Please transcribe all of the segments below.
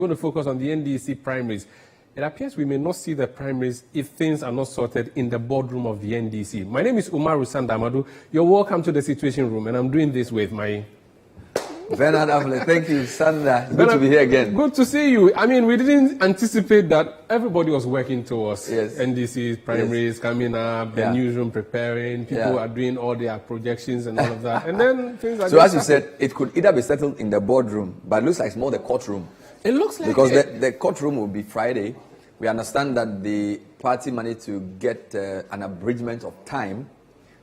We're going to focus on the NDC primaries. It appears we may not see the primaries if things are not sorted in the boardroom of the NDC. My name is Umaru Sandamadu. You're welcome to the Situation Room, and I'm doing this with my... Bernard Affle. Thank you, Sandra. Good to be here again. Good to see you. I mean, we didn't anticipate that everybody was working towards NDC primaries coming up, the newsroom preparing, people are doing all their projections and all of that. And then things are so as you said, it could either be settled in the boardroom, but it looks like it's more the courtroom. It looks like because the courtroom will be Friday. We understand that the party managed to get an abridgment of time.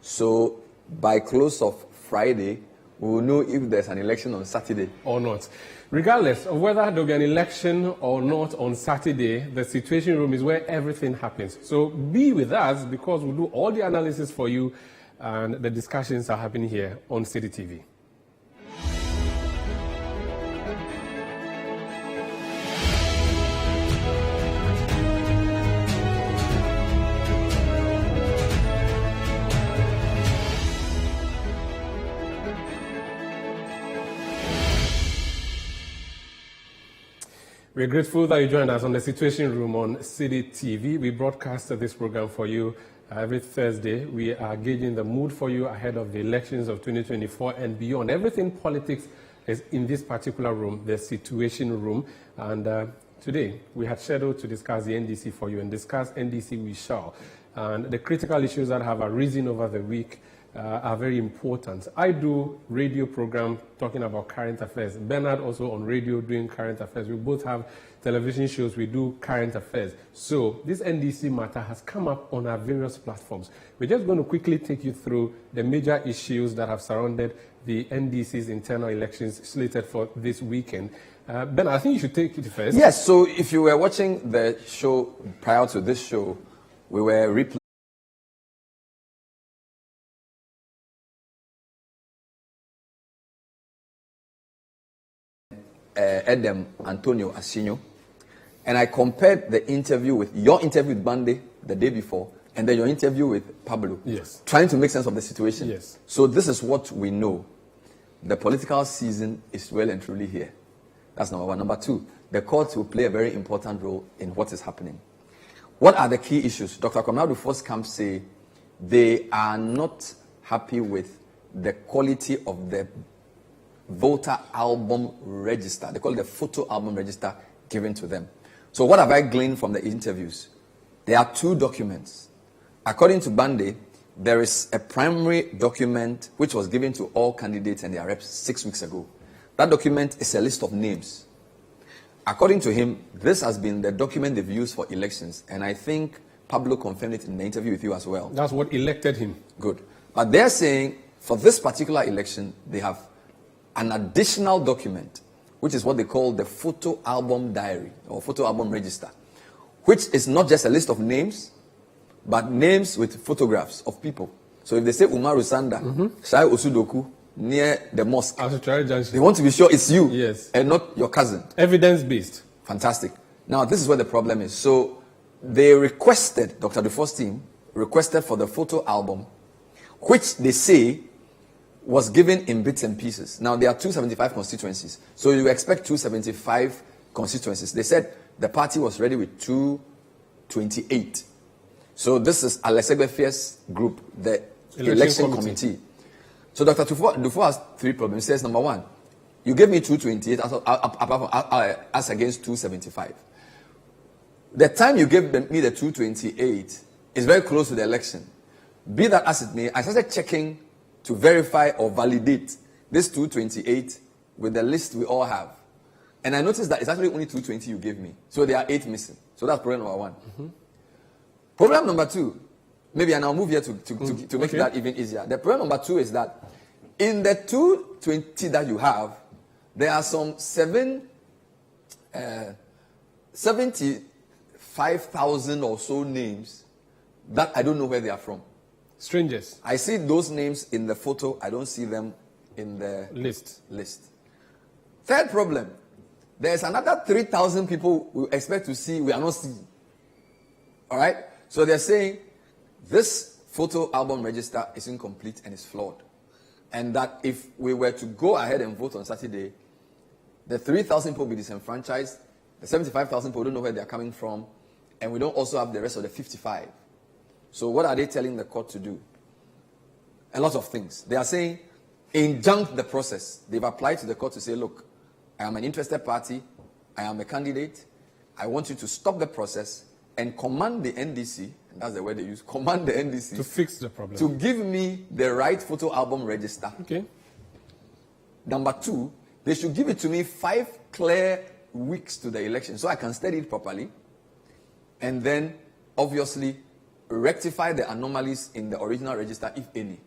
So by close of Friday, we will know if there's an election on Saturday. Or not. Regardless of whether there will be an election or not on Saturday, the Situation Room is where everything happens. So be with us because we'll do all the analysis for you, and the discussions are happening here on City TV. We're grateful that you joined us on the Situation Room on City TV. We broadcast this program for you every Thursday. We are gauging the mood for you ahead of the elections of 2024 and beyond. Everything politics is in this particular room, the Situation Room. And today, we had scheduled to discuss the NDC for you, and discuss NDC we shall. And the critical issues that have arisen over the week are very important. I do radio program talking about current affairs. Bernard also on radio doing current affairs. We both have television shows. We do current affairs. So this NDC matter has come up on our various platforms. We're just going to quickly take you through the major issues that have surrounded the NDC's internal elections slated for this weekend. Bernard, I think you should take it first. Yes, so if you were watching the show prior to this show, we were replaying Edem Antonio Asinho, and I compared the interview with your interview with Bande the day before, and then your interview with Pablo. Yes. Trying to make sense of the situation. Yes. So this is what we know. The political season is well and truly here. That's number one. Number two, the courts will play a very important role in what is happening. What are the key issues? Dr. Kwame First Camp say they are not happy with the quality of the voter album register. They call it the photo album register given to them. So what have I gleaned from the interviews? There are two documents. According to Bande, there is a primary document which was given to all candidates and their reps 6 weeks ago. That document is a list of names. According to him, this has been the document they've used for elections, and I think Pablo confirmed it in the interview with you as well. That's what elected him. Good. But they're saying for this particular election, they have an additional document, which is what they call the photo album diary or photo album register, which is not just a list of names, but names with photographs of people. So if they say Umaru Sanda, Shai Osudoku, near the mosque, they want to be sure it's you and not your cousin. Evidence-based. Fantastic. Now, this is where the problem is. So they requested, Dr. Dufour's team requested for the photo album, which they say was given in bits and pieces. Now, there are 275 constituencies. So you expect 275 constituencies. They said the party was ready with 228. So this is Alessegbefia's group, the election committee. So Dr. Dufour has three problems. He says, number one, you gave me 228 as against 275. The time you gave me the 228 is very close to the election. Be that as it may, I started checking to verify or validate this 228 with the list we all have. And I noticed that it's actually only 220 you gave me. So there are 8 missing. So that's problem number one. Problem number two, maybe, and I'll move here to make that even easier. The problem number two is that in the 220 that you have, there are some 75,000 or so names that I don't know where they are from. Strangers. I see those names in the photo. I don't see them in the list. Third problem, there's another 3,000 people we expect to see we are not seeing. All right? So they're saying this photo album register is incomplete and is flawed. And that if we were to go ahead and vote on Saturday, the 3,000 people will be disenfranchised The 75,000 people don't know where they're coming from, and we don't also have the rest of the 55. So what are they telling the court to do? A lot of things. They are saying, injunct the process. They've applied to the court to say, look, I am an interested party, I am a candidate, I want you to stop the process and command the NDC, and that's the word they use, command the NDC to fix the problem, to give me the right photo album register. Okay. Number 2, they should give it to me 5 clear weeks to the election so I can study it properly, and then obviously rectify the anomalies in the original register, if any.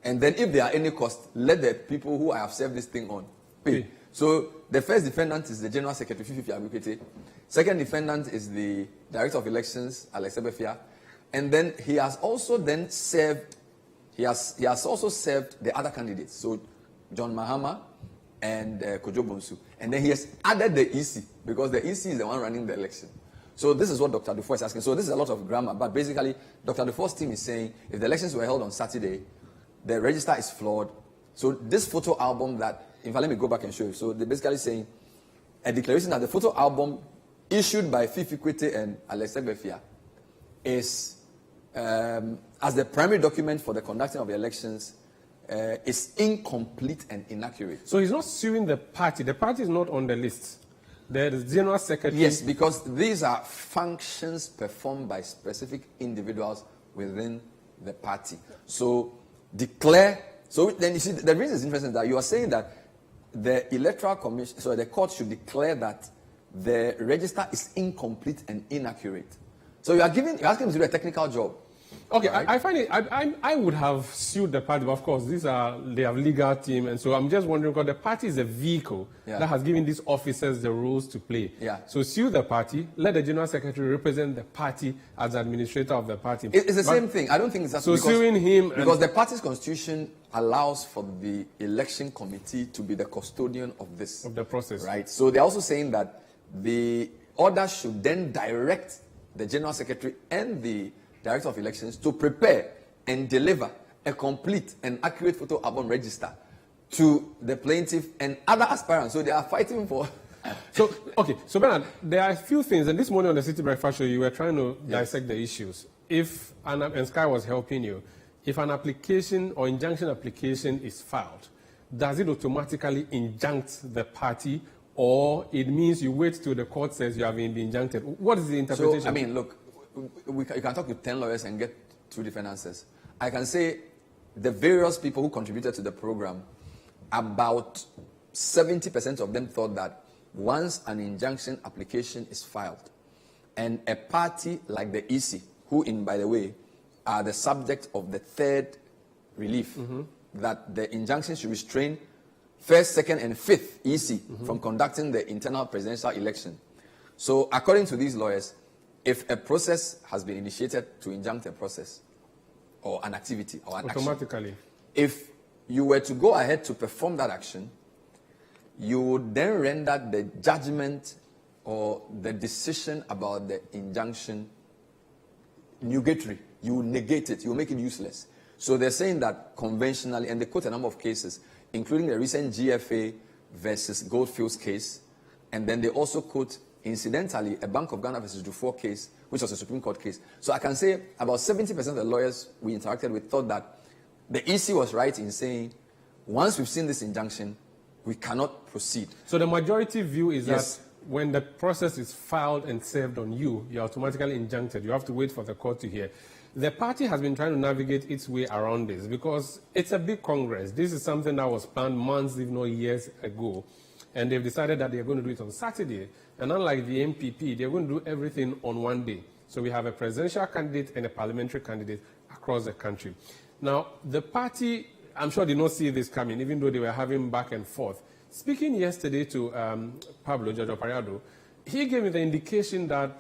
And then if there are any costs, let the people who I have served this thing on pay. So the first defendant is the General Secretary, Fifi Abukwete. Second defendant is the Director of Elections, Alex Ebefia. And then he has also then served, he has also served the other candidates. So John Mahama and Kojo Bonsu. And then he has added the EC, because the EC is the one running the election. So this is what Dr. Dufour is asking. So this is a lot of grammar, but basically Dr. Dufour's team is saying if the elections were held on Saturday, the register is flawed. So this photo album that, in fact, let me go back and show you. So they're basically saying a declaration that the photo album issued by Fifi Kwete and Alex Ebefia is, as the primary document for the conducting of the elections, is incomplete and inaccurate. So he's not suing the party. The party is not on the list. There is General Secretary. Yes, because these are functions performed by specific individuals within the party. So declare. So then you see, the reason is interesting that you are saying that the Electoral Commission, so the court should declare that the register is incomplete and inaccurate. So you're asking them to do a technical job. Okay, right? I find it. I would have sued the party, but of course, they have legal team, and so I'm just wondering, because the party is a vehicle that has given these officers the rules to play. Yeah. So sue the party, let the General Secretary represent the party as administrator of the party. It's the same thing. I don't think it's that. So suing him, because the party's constitution allows for the election committee to be the custodian of this, of the process, right? So they're also saying that the order should then direct the General Secretary and the Director of Elections to prepare and deliver a complete and accurate photo album register to the plaintiff and other aspirants. So they are fighting for. So, okay. So, Bernard, there are a few things, and this morning on the City Breakfast Show, you were trying to dissect the issues. And Sky was helping you, if an application or injunction application is filed, does it automatically injunct the party, or it means you wait till the court says you have been injuncted? What is the interpretation? So, I mean, look, you can talk to 10 lawyers and get 2 different answers. I can say the various people who contributed to the program, about 70% of them thought that once an injunction application is filed and a party like the EC, who, by the way, are the subject of the 3rd relief, that the injunction should restrain 1st, 2nd, and 5th EC from conducting the internal presidential election. So according to these lawyers, if a process has been initiated to injunct a process or an activity or an automatically action, if you were to go ahead to perform that action, you would then render the judgment or the decision about the injunction nugatory. You will negate it. You will make it useless. So they're saying that conventionally, and they quote a number of cases, including the recent GFA versus Goldfields case, and then they also quote, incidentally, a Bank of Ghana versus Dufour case, which was a Supreme Court case. So I can say about 70% of the lawyers we interacted with thought that the EC was right in saying, once we've seen this injunction, we cannot proceed. So the majority view is that when the process is filed and served on you, you're automatically injuncted. You have to wait for the court to hear. The party has been trying to navigate its way around this because it's a big Congress. This is something that was planned months, if not years ago. And they've decided that they're going to do it on Saturday. And unlike the MPP, they're going to do everything on one day. So we have a presidential candidate and a parliamentary candidate across the country. Now, the party, I'm sure, did not see this coming, even though they were having back and forth. Speaking yesterday to Pablo Jojo Parado, he gave me the indication that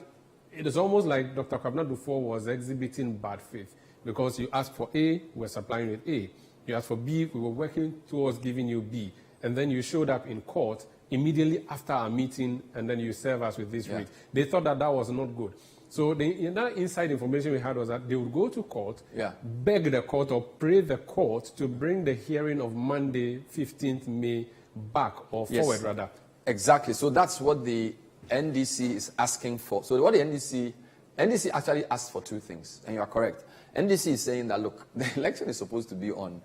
it is almost like Dr. Kwabena Dufour was exhibiting bad faith, because you asked for A, we're supplying with A. You asked for B, we were working towards giving you B. And then you showed up in court immediately after our meeting, and then you serve us with this writ. They thought that that was not good. So the inside information we had was that they would go to court, beg the court or pray the court to bring the hearing of Monday, 15th May back or forward, rather. Exactly. So that's what the NDC is asking for, so what the NDC actually asked for two things, and you are correct. NDC is saying that, look, the election is supposed to be on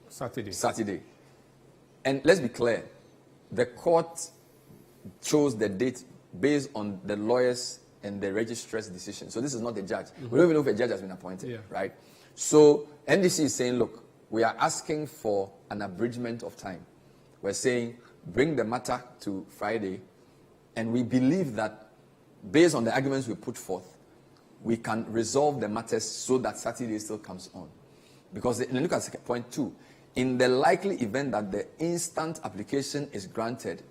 Saturday. And let's be clear, the court chose the date based on the lawyers and the registrar's decision. So this is not the judge. We don't even know if a judge has been appointed, right? So NDC is saying, look, we are asking for an abridgment of time. We're saying, bring the matter to Friday, and we believe that based on the arguments we put forth, we can resolve the matters so that Saturday still comes on. Because, and look at point 2, in the likely event that the instant application is granted,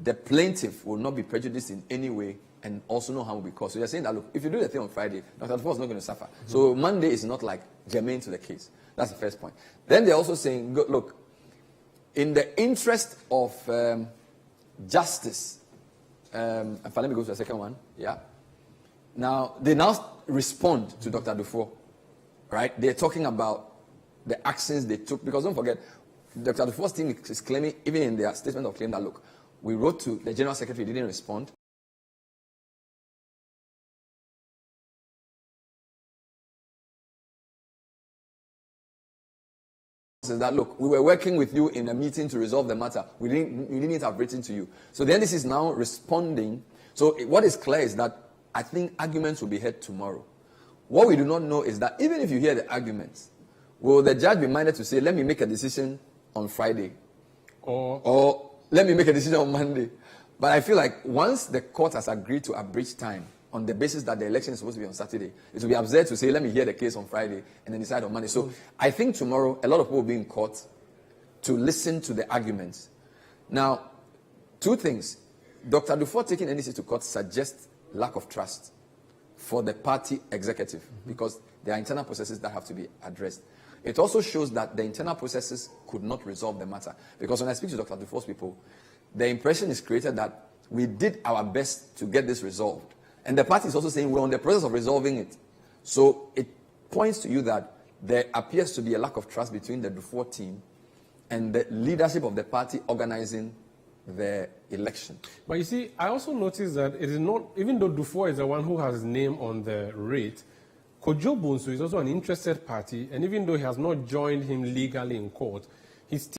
the plaintiff will not be prejudiced in any way, and also no harm will be caused. So you're saying that, look, if you do the thing on Friday, Dr. Dufour is not going to suffer. So Monday is not like germane to the case. That's the first point. Then they're also saying, look, in the interest of justice, let me go to the second one. Yeah. Now, they now respond to Dr. Dufour, right? They're talking about the actions they took, because don't forget, Dr. Dufour's team is claiming, even in their statement of claim, that, look, we wrote to the General Secretary, he didn't respond. Says that, look, we were working with you in a meeting to resolve the matter. We didn't have written to you. So the NDC is now responding. So what is clear is that I think arguments will be heard tomorrow. What we do not know is that even if you hear the arguments, will the judge be minded to say, let me make a decision on Friday? Or let me make a decision on Monday? But I feel like once the court has agreed to abridge time on the basis that the election is supposed to be on Saturday, it will be absurd to say, let me hear the case on Friday and then decide on Monday. So I think tomorrow, a lot of people will be in court to listen to the arguments. Now, two things. Dr. Dufour taking NDC to court suggests lack of trust for the party executive, because there are internal processes that have to be addressed. It also shows that the internal processes could not resolve the matter, because when I speak to Dr. Dufour's people, the impression is created that we did our best to get this resolved. And the party is also saying we're on the process of resolving it. So it points to you that there appears to be a lack of trust between the Dufour team and the leadership of the party organizing the election. But you see, I also noticed that it is not, even though Dufour is the one who has his name on the rate, Kojo Bonsu is also an interested party, and even though he has not joined him legally in court, he's still.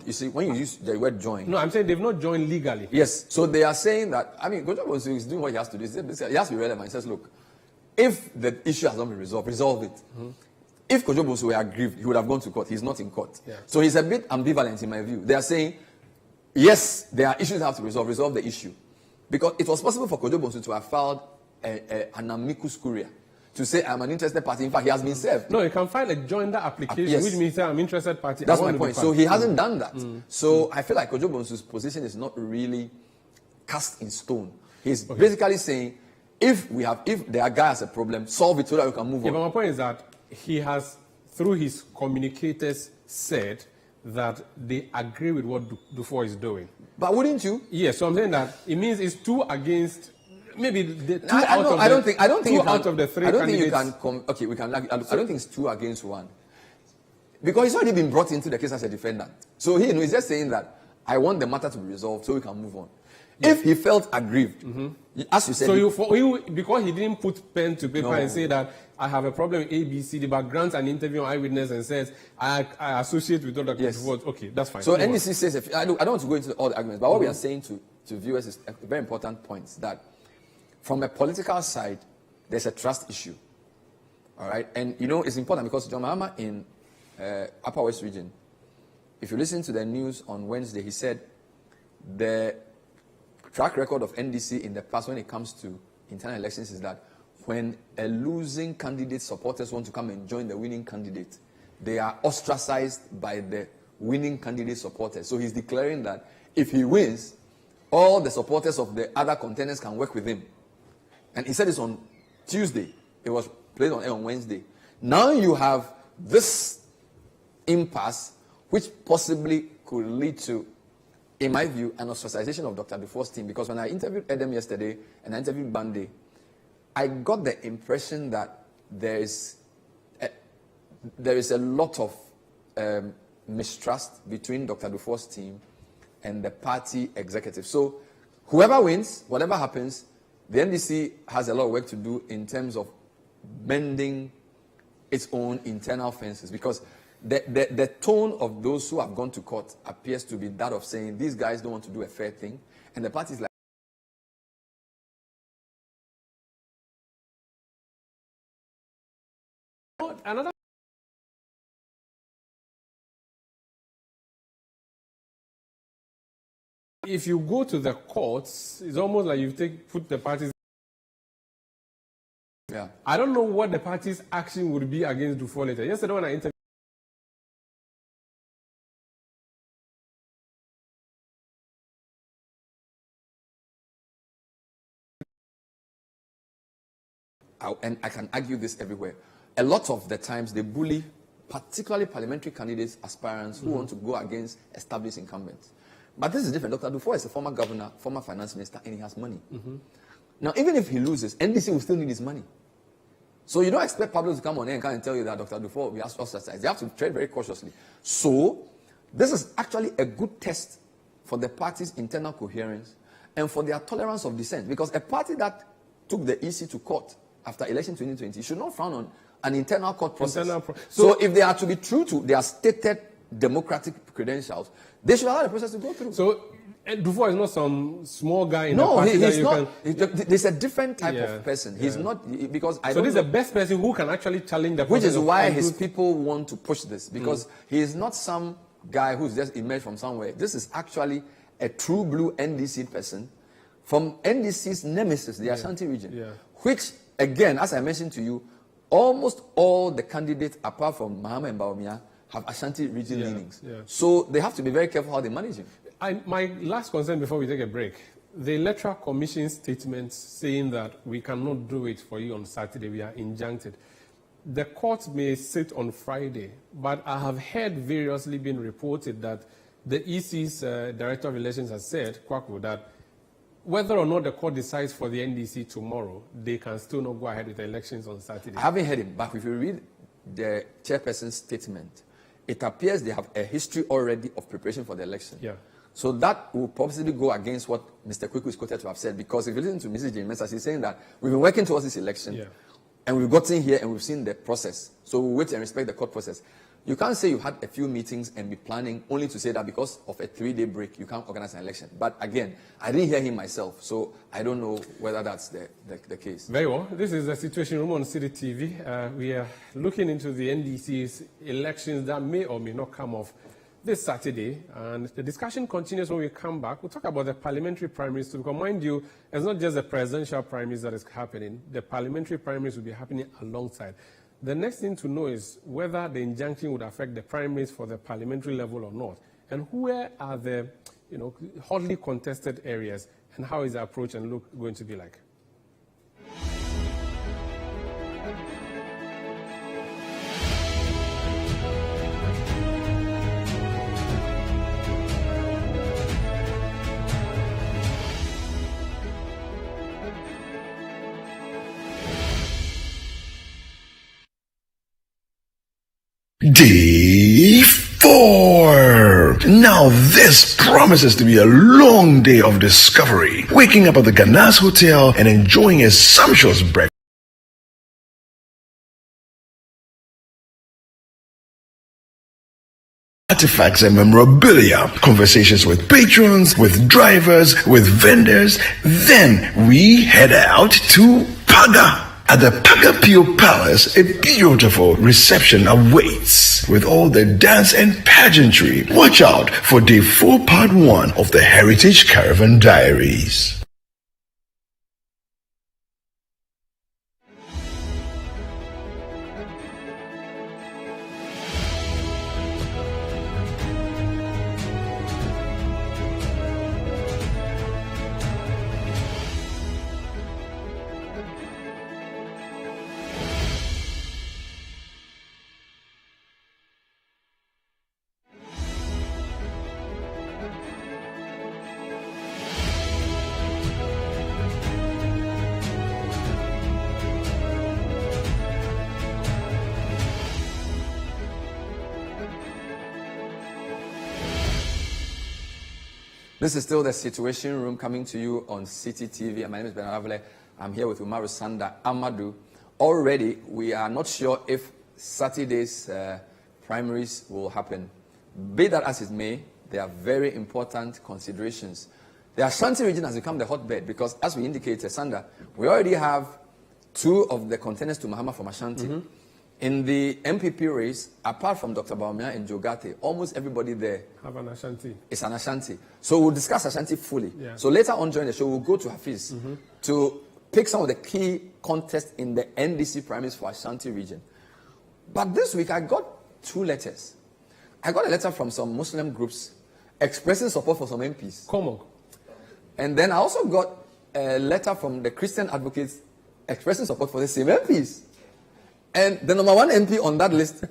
You see, when you use the word join. No, I'm saying they've not joined legally. Yes. So they are saying that, I mean, Kojo Bonsu is doing what he has to do. He has to be relevant. He says, look, if the issue has not been resolved, resolve it. If Kojo Bonsu were aggrieved, he would have gone to court. He's not in court. Yeah. So he's a bit ambivalent in my view. They are saying, yes, there are issues that have to resolve the issue. Because it was possible for Kojo Bonsu to have filed an amicus curiae to say, I'm an interested party. In fact, he has been served. No, he can file a joinder application, yes, which means I'm interested party. That's my point. So he hasn't done that. So I feel like Kojo Bonsu's position is not really cast in stone. He's basically saying, if the guy has a problem, solve it so that we can move on. But my point is that he has, through his communicators, said that they agree with what Dufour is doing. But wouldn't you? Yes, so I'm saying that it means it's two against. Maybe the two I don't think out of the three. I don't think you can. Okay, we can. I don't think it's 2 against 1, because he's already been brought into the case as a defendant. So he's just saying that I want the matter to be resolved so we can move on. Yes. If he felt aggrieved, as you said, so because he didn't put pen to paper and say that I have a problem with ABCD, but grants an interview on Eyewitness and says I associate with Dr. Dufour. Okay, that's fine. So NDC says, I don't want to go into all the arguments, but what we are saying to viewers is a very important point, that from a political side, there's a trust issue. All right? And, it's important because John Mahama in Upper West Region, if you listen to the news on Wednesday, he said the track record of NDC in the past when it comes to internal elections is that when a losing candidate supporters want to come and join the winning candidate, they are ostracized by the winning candidate supporters. So he's declaring that if he wins, all the supporters of the other contenders can work with him. And he said this on Tuesday. It was played on air on Wednesday. Now you have this impasse, which possibly could lead to, in my view, an ostracization of Dr. Dufour's team. Because when I interviewed Edem yesterday and I interviewed Bande, I got the impression that there is a lot of mistrust between Dr. Dufour's team and the party executive. So whoever wins, whatever happens, the NDC has a lot of work to do in terms of mending its own internal fences, because the tone of those who have gone to court appears to be that of saying these guys don't want to do a fair thing, and the party is like, another. If you go to the courts, it's almost like you put the parties. yeah. I don't know what the party's action would be against Dufour later. Yesterday when I interviewed, and I can argue this everywhere, a lot of the times they bully particularly parliamentary candidates, aspirants who want to go against established incumbents. But this is different. Dr. Dufour is a former governor, former finance minister, and he has money. Now, even if he loses, NDC will still need his money. So you don't expect Pablo to come on here and come and tell you that Dr. Dufour will be ostracized. They have to tread very cautiously. So this is actually a good test for the party's internal coherence and for their tolerance of dissent. Because a party that took the EC to court after election 2020 should not frown on an internal court process. So if they are to be true to their stated democratic credentials, they should allow the process to go through. So Dufour is not some small guy in the party. No, he's not. There's a different type of person. He's not, because I don't So this is the best person who can actually challenge the process. Which is why his people want to push this, because he is not some guy who's just emerged from somewhere. This is actually a true blue NDC person from NDC's nemesis, the Ashanti region, which, again, as I mentioned to you, almost all the candidates, apart from Mahama Mbaumia, have Ashanti region leanings. So they have to be very careful how they manage him. My last concern before we take a break, the Electoral Commission statement saying that we cannot do it for you on Saturday, we are injuncted. The court may sit on Friday, but I have heard variously being reported that the EC's Director of Elections has said, Kwaku, that whether or not the court decides for the NDC tomorrow, they can still not go ahead with the elections on Saturday. I haven't heard him, but if you read the chairperson's statement, it appears they have a history already of preparation for the election. So that will possibly go against what Mr. Kweku is quoted to have said, because if you listen to Mrs. James, she's saying that we've been working towards this election, and we've gotten here and we've seen the process. So we wait and respect the court process. You can't say you've had a few meetings and be planning only to say that because of a 3-day break, you can't organize an election. But again, I didn't hear him myself, so I don't know whether that's the case. Very well. This is the Situation Room on Citi TV. We are looking into the NDC's elections that may or may not come off this Saturday, and the discussion continues when we come back. We'll talk about the parliamentary primaries too, because mind you, it's not just the presidential primaries that is happening. The parliamentary primaries will be happening alongside. The next thing to know is whether the injunction would affect the primaries for the parliamentary level or not, and where are the hotly contested areas, and how is the approach and look going to be like. Day 4. Now this promises to be a long day of discovery. Waking up at the Ganas Hotel and enjoying a sumptuous breakfast. Artifacts and memorabilia, conversations with patrons, with drivers, with vendors. Then we head out to Paga. At the Pagapio Palace, a beautiful reception awaits with all the dance and pageantry. Watch out for Day 4 Part 1 of the Heritage Caravan Diaries. This is still the Citi'uation Room coming to you on City TV. My name is Benavale. I'm here with Umaru Sanda Amadu. Already, we are not sure if Saturday's primaries will happen. Be that as it may, there are very important considerations. The Ashanti region has become the hotbed because, as we indicated, Sanda, we already have two of the contenders to Mahama from Ashanti. In the MPP race, apart from Dr. Baumia and Jogate, almost everybody there have an Ashanti. It's an Ashanti. So we'll discuss Ashanti fully. Yeah. So later on during the show, we'll go to Hafiz to pick some of the key contests in the NDC primaries for Ashanti region. But this week, I got two letters. I got a letter from some Muslim groups expressing support for some MPs. Come on. And then I also got a letter from the Christian advocates expressing support for the same MPs. And the number one MP on that list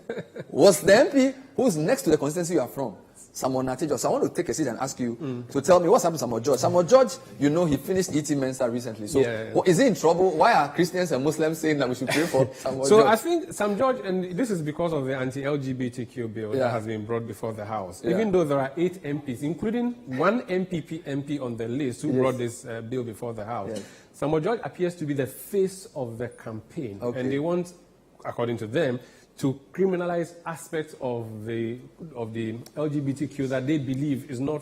was the MP who's next to the constituency you are from, Samuel Natijo. So I want to take a seat and ask you to tell me what's happened to Samuel George. Samuel George, you know, he finished E.T. Mensa recently. So is he in trouble? Why are Christians and Muslims saying that we should pray for Samuel George? So I think Sam George, and this is because of the anti-LGBTQ bill that has been brought before the House. Even though there are 8 MPs, including one MPP MP on the list who brought this bill before the House, Samuel George appears to be the face of the campaign. And they want, according to them, to criminalize aspects of the LGBTQ that they believe is not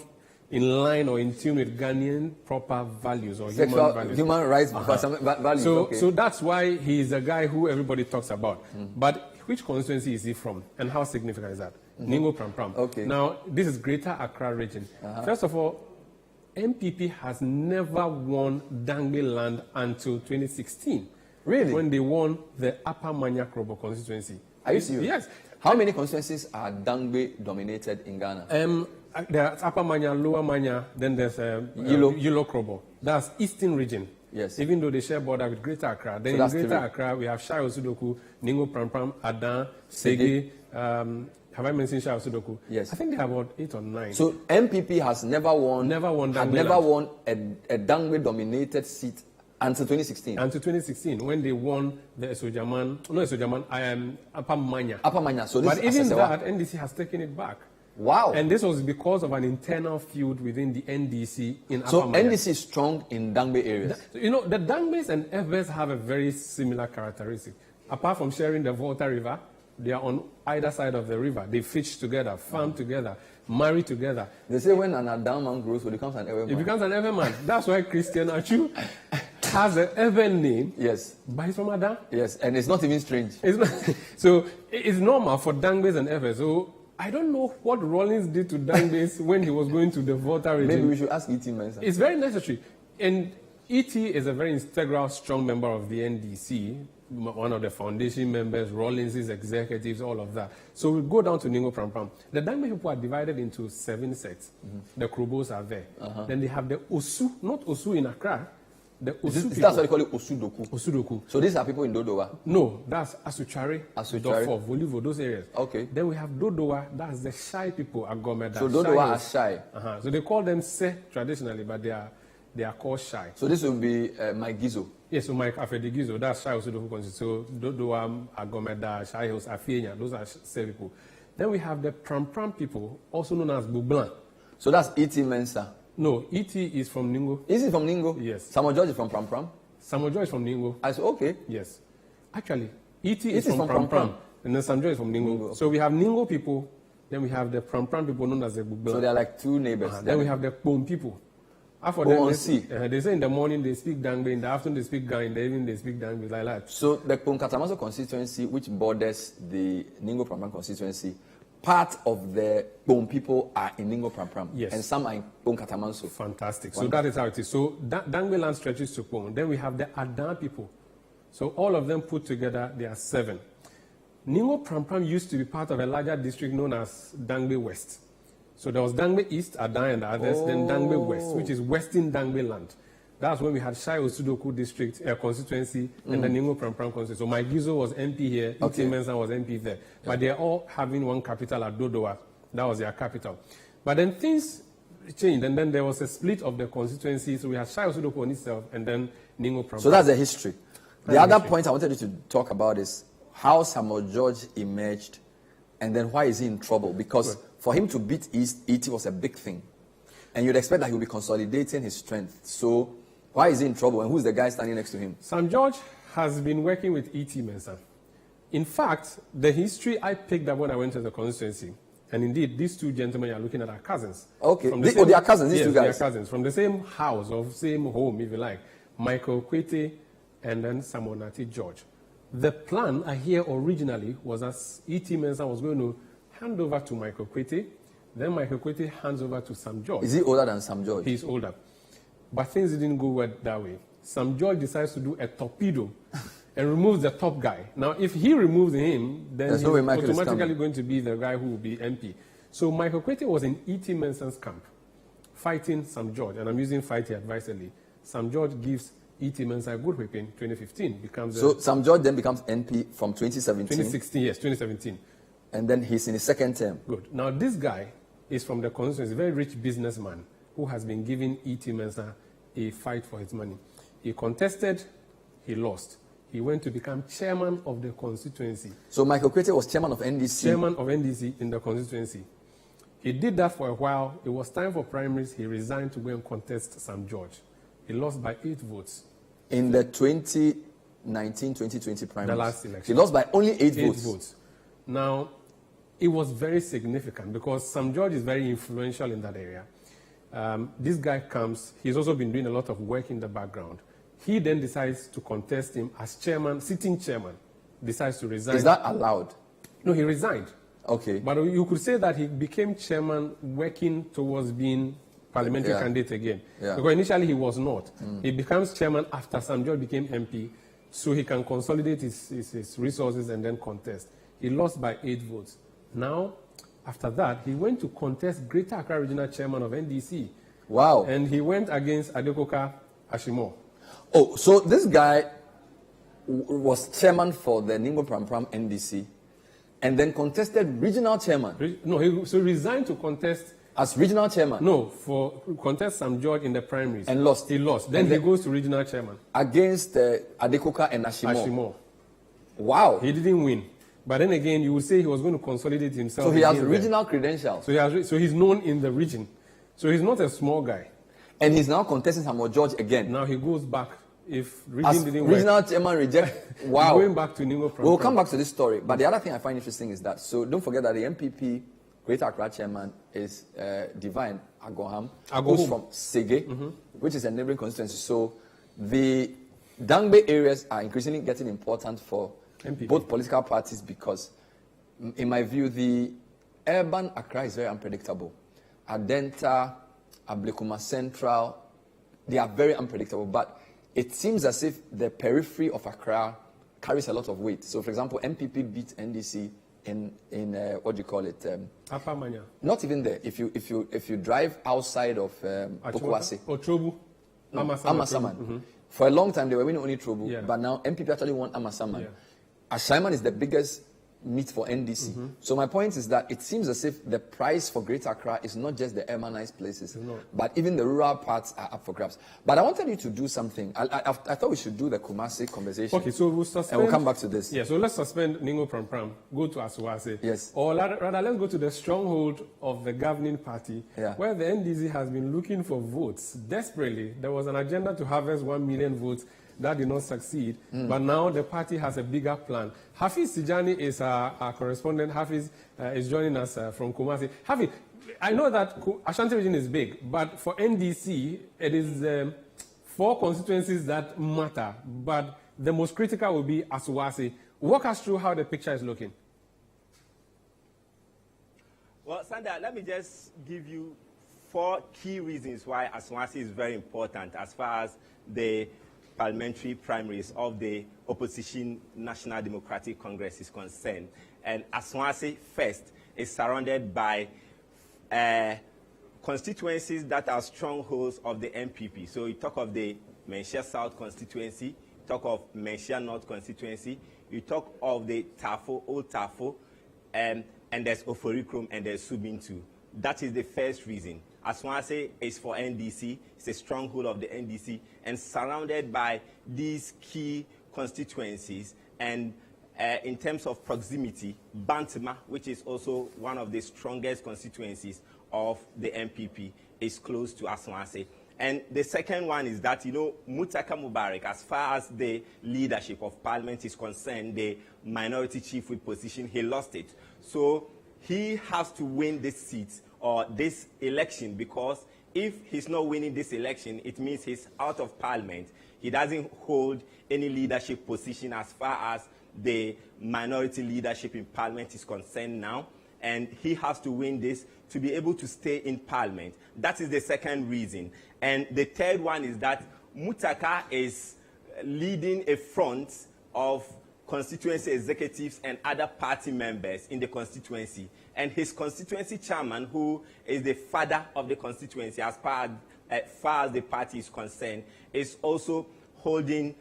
in line or in tune with Ghanaian proper values or human values. Human rights values. So that's why he's a guy who everybody talks about. But which constituency is he from and how significant is that? Ningo Prampram. Now, this is Greater Accra region. First of all, MPP has never won Dangbe land until 2016. Really? When they won the Upper Manya Krobo constituency. Are you serious? Yes. How many constituencies are Dangbe dominated in Ghana? There's Upper Manya, Lower Manya, then there's Yulo Krobo. That's Eastern region. Yes. Even though they share border with Greater Accra. Then in Greater Accra, we have Shai Osudoku, Ningo Prampram, Adan, Sege. Have I mentioned Shai Osudoku? Yes. I think they have about 8 or 9. So MPP has never won a Dangbe dominated seat until 2016. Until 2016, when they won the Upper Manya. Upper Manya. So this but even that, NDC has taken it back. Wow. And this was because of an internal feud within the NDC in Upper Manya. So NDC is strong in Dangbe areas. You know, the Dangbes and Evers have a very similar characteristic. Apart from sharing the Volta River, they are on either side of the river. They fish together, farm together, marry together. They say when an Adam man grows, so it becomes an Ever man. It becomes an Ever man. That's why Christian Achu has an Ever name. Yes. But he's from Adam. Yes, and it's not even strange. So it's normal for Dangbes and Evers. So I don't know what Rollins did to Dangbes when he was going to the Volta region. Maybe we should ask E.T. Mensa. It's very necessary. And E.T. is a very integral, strong member of the NDC, one of the foundation members, Rollins' executives, all of that. So we go down to Ningo Prampram. The Dangbe people are divided into 7 sets. The Krobos are there. Then they have the Osu, not Osu in Accra. The Osu That's what they call it, Osudoku. Osudoku. So these are people in Dodowa? No, that's Asuchari, Dofo, Volivo, those areas. Okay. Then we have Dodowa, that's the Shai people, Agomeda. So Dodowa are Shai. So they call them Se traditionally, but they are called Shai. So this will be Mike Gizo. Yes, so Mike Afedigizo, that's Shai Osudoku constituency. So Dodowa, Agomeda, Shai Hills, Afienya, those are Se people. Then we have the Prampram people, also known as Bublan. So that's E.T. Mensa. No, E.T. is from Ningo. Is he from Ningo? Yes. Samuel George is from Prampram? Samuel George is from Ningo. I said, okay. Yes. Actually, E.T. is from Prampram, and then Samuel George is from Ningo. Okay. So we have Ningo people, then we have the Prampram people known as the Bublan. So they are like 2 neighbors. Then we have the Pom people. After them, they say in the morning they speak Dangbe, in the afternoon they speak Ga, in the evening they speak Dangbe, like that. So the Pom-Katamaso constituency, which borders the Ningo Prampram constituency, part of the Pom people are in Ningo Prampram. Yes. And some are in Pom-Katamaso. Fantastic. So that is how it is. So Dangbe land stretches to Pom. Then we have the Adan people. So all of them put together, they are 7. Ningo Prampram used to be part of a larger district known as Dangbe West. So there was Dangbe East, Adan and the others, then Dangbe West, which is Western Dangbe land. That's when we had Shai Osudoku district constituency and the Ningo Prampram constituency. So Mike Gizo was MP here, E.T. Mensa was MP there. But they're all having one capital at Dodowa. That was their capital. But then things changed, and then there was a split of the constituency. So we had Shai Osudoku on itself, and then Ningo Prampram. So that's the history. The other point I wanted you to talk about is how Samuel George emerged, and then why is he in trouble? Because for him to beat E.T. was a big thing. And you'd expect that he'll be consolidating his strength. So why is he in trouble? And who's the guy standing next to him? Sam George has been working with E.T. Mensah. In fact, the history I picked up when I went to the constituency, and indeed, these two gentlemen are looking at our cousins. Okay. They are cousins, these two guys? They are cousins. From the same house, or same home, if you like. Michael Kwete and then Samonati George. The plan I hear originally was as E.T. Mensah was going to hand over to Michael Kwete, then Michael Kwete hands over to Sam George. Is he older than Sam George? He's older. But things didn't go well that way. Sam George decides to do a torpedo and removes the top guy. Now, if he removes him, then he's automatically going to be the guy who will be MP. So Michael Kwete was in E.T. Mensah's camp, fighting Sam George. And I'm using fighting advisedly. Sam George gives E.T. Mensah a good whipping, 2015. So Sam George then becomes MP from 2017? 2016, yes, 2017. And then he's in his second term. Good. Now, this guy is from the constituency, a very rich businessman who has been giving E.T. Mensah a fight for his money. He contested, he lost. He went to become chairman of the constituency. So Michael Kwete was chairman of NDC? Chairman of NDC in the constituency. He did that for a while. It was time for primaries. He resigned to go and contest Sam George. He lost by 8 votes. In the 2019-2020 primaries? The last election. He lost by only 8 votes. Now, it was very significant because Sam George is very influential in that area. This guy comes, he's also been doing a lot of work in the background. He then decides to contest him as chairman, sitting chairman, decides to resign. Is that allowed? No, he resigned. Okay. But you could say that he became chairman working towards being parliamentary candidate again. Yeah. Because initially he was not. He becomes chairman after Sam George became MP, so he can consolidate his resources and then contest. He lost by 8 votes. Now, after that, he went to contest Greater Accra Regional Chairman of NDC. Wow. And he went against Adekoka Ashimo. Oh, so this guy was chairman for the Ningo Pram Pram NDC and then contested regional chairman. No, he resigned to contest. As regional chairman? No, for contest Sam George in the primaries. And lost. He lost. Then he goes to regional chairman. Against Adekoka and Ashimo. Wow. He didn't win. But then again, you would say he was going to consolidate himself. So he has regional credentials. So he's known in the region. So he's not a small guy. And he's now contesting Samuel George again. Now he goes back. If region didn't work. Regional chairman reject. Wow. Going back to Ningo Pram. We'll come back to this story. But the other thing I find interesting is that, so don't forget that the MPP Greater Accra chairman is Divine Agoham, who's from Sege, which is a neighboring constituency. So the Dangbe areas are increasingly getting important for MPP. Both political parties because, in my view, the urban Accra is very unpredictable. Adenta, Ablekuma Central, they are very unpredictable. But it seems as if the periphery of Accra carries a lot of weight. So, for example, MPP beat NDC in what do you call it? Upper Manya. Not even there. If you drive outside of Pokuase. Or Trobu. No, Amasaman. For a long time, they were winning only Trobu. But now, MPP actually won Amasaman. Ashaiman is the biggest meet for NDC. So my point is that it seems as if the price for Greater Accra is not just the urbanized places, but even the rural parts are up for grabs. But I wanted you to do something. I thought we should do the Kumasi conversation. Okay, so we'll suspend. And we'll come back to this. Yeah, so let's suspend Ningo Pram Pram, go to Asuwase. Yes. Or rather, let's go to the stronghold of the governing party, where the NDC has been looking for votes desperately. There was an agenda to harvest 1 million votes. That did not succeed, but now the party has a bigger plan. Hafiz Tijani is our correspondent. Hafiz is joining us from Kumasi. Hafiz, I know that Ashanti region is big, but for NDC, it is 4 constituencies that matter, but the most critical will be Asuwase. Walk us through how the picture is looking. Well, Sandra, let me just give you 4 key reasons why Asuwase is very important as far as the parliamentary primaries of the opposition National Democratic Congress is concerned. And Asuwase first is surrounded by constituencies that are strongholds of the MPP. So you talk of the Menchia South constituency, talk of Menchia North constituency, you talk of the Tafo, Old Tafo, and there's Oforikrom and there's Subintu. That is the first reason. Asuwase is for NDC, it's a stronghold of the NDC, and surrounded by these key constituencies. And in terms of proximity, Bantama, which is also one of the strongest constituencies of the MPP, is close to Aswase. And the second one is that, Mutaka Mubarak, as far as the leadership of parliament is concerned, the minority chief whip position, he lost it. So he has to win this seat or this election, because if he's not winning this election, it means he's out of parliament. He doesn't hold any leadership position as far as the minority leadership in parliament is concerned now, and he has to win this to be able to stay in parliament. That is the second reason. And the third one is that Mutaka is leading a front of constituency executives and other party members in the constituency. And his constituency chairman, who is the father of the constituency as far as the party is concerned, is also holding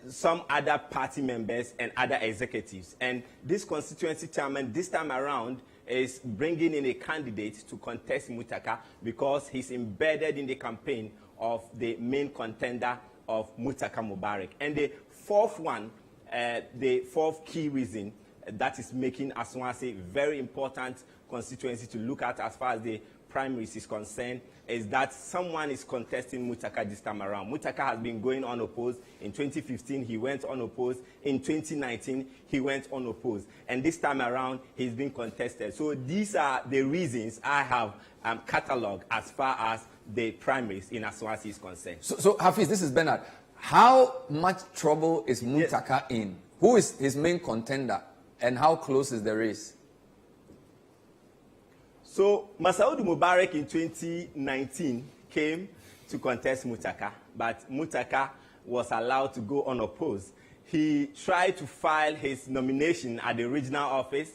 some other party members and other executives. And this constituency chairman this time around is bringing in a candidate to contest Mutaka because he's embedded in the campaign of the main contender of Mutaka Mubarak. And the fourth one, the fourth key reason that is making Aswase a very important constituency to look at as far as the primaries is concerned, is that someone is contesting Mutaka this time around. Mutaka has been going unopposed. In 2015, he went unopposed. In 2019, he went unopposed. And this time around, he's been contested. So these are the reasons I have cataloged as far as the primaries in Aswase is concerned. So Hafiz, this is Bernard. How much trouble is Mutaka in? Who is his main contender? And how close is the race? So Masaudu Mubarak in 2019 came to contest Mutaka, but Mutaka was allowed to go unopposed. He tried to file his nomination at the regional office.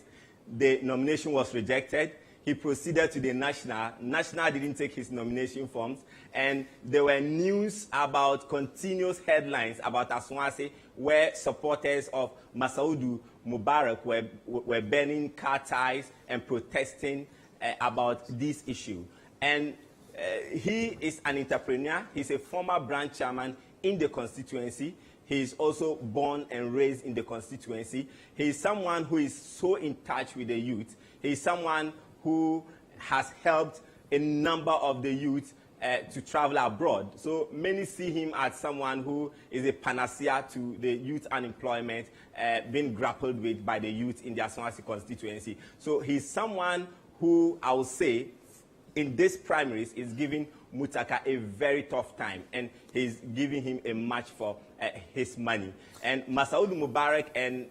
The nomination was rejected. He proceeded to the national. National didn't take his nomination forms, and there were news about continuous headlines about Aswase, where supporters of Masaudu Mubarak were burning car ties and protesting about this issue. And he is an entrepreneur. He's a former branch chairman in the constituency. He's also born and raised in the constituency. He's someone who is so in touch with the youth. He's someone who has helped a number of the youth to travel abroad. So many see him as someone who is a panacea to the youth unemployment being grappled with by the youth in the Aswase constituency. So he's someone who I will say in this primaries is giving Mutaka a very tough time, and he's giving him a match for his money. And Masaudu Mubarak, and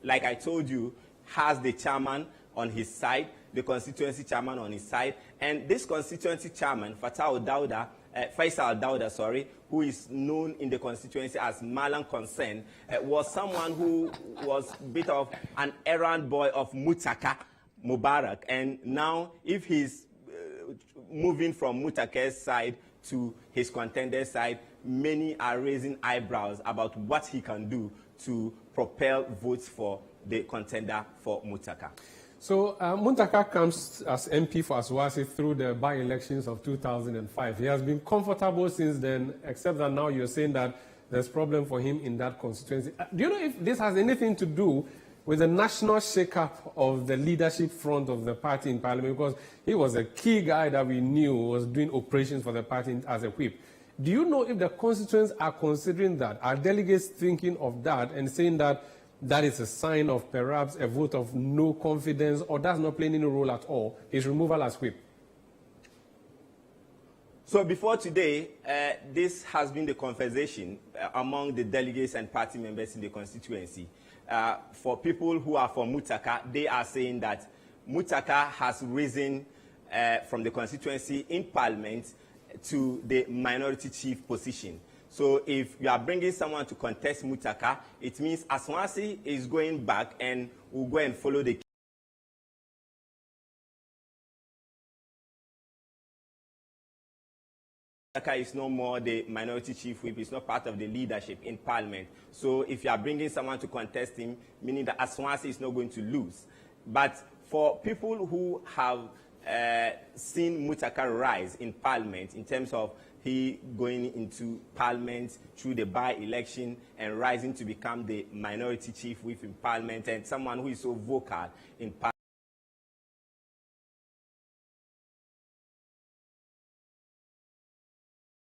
like I told you, has the chairman on his side, the constituency chairman on his side, and this constituency chairman, Faisal Dauda, who is known in the constituency as Malang Concern, was someone who was a bit of an errand boy of Mutaka Mubarak, and now if he's moving from Mutaka's side to his contender's side, many are raising eyebrows about what he can do to propel votes for the contender for Mutaka. So Mutaka comes as MP for Aswase through the by-elections of 2005. He has been comfortable since then, except that now you're saying that there's problem for him in that constituency. Do you know if this has anything to do with the national shake-up of the leadership front of the party in parliament? Because he was a key guy that we knew was doing operations for the party as a whip. Do you know if the constituents are considering that? Are delegates thinking of that and saying that that is a sign of perhaps a vote of no confidence, or does not play any role at all, his removal as whip? So before today, this has been the conversation among the delegates and party members in the constituency. For people who are for Mutaka, they are saying that Mutaka has risen from the constituency in parliament to the minority chief position. So if you are bringing someone to contest Mutaka, it means Aswase is going back and will go and follow the Mutaka is no more the minority chief whip, is not part of the leadership in parliament. So if you are bringing someone to contest him, meaning that Aswase is not going to lose. But for people who have seen Mutaka rise in parliament in terms of he going into parliament through the by-election and rising to become the minority chief whip in parliament, and someone who is so vocal in parliament.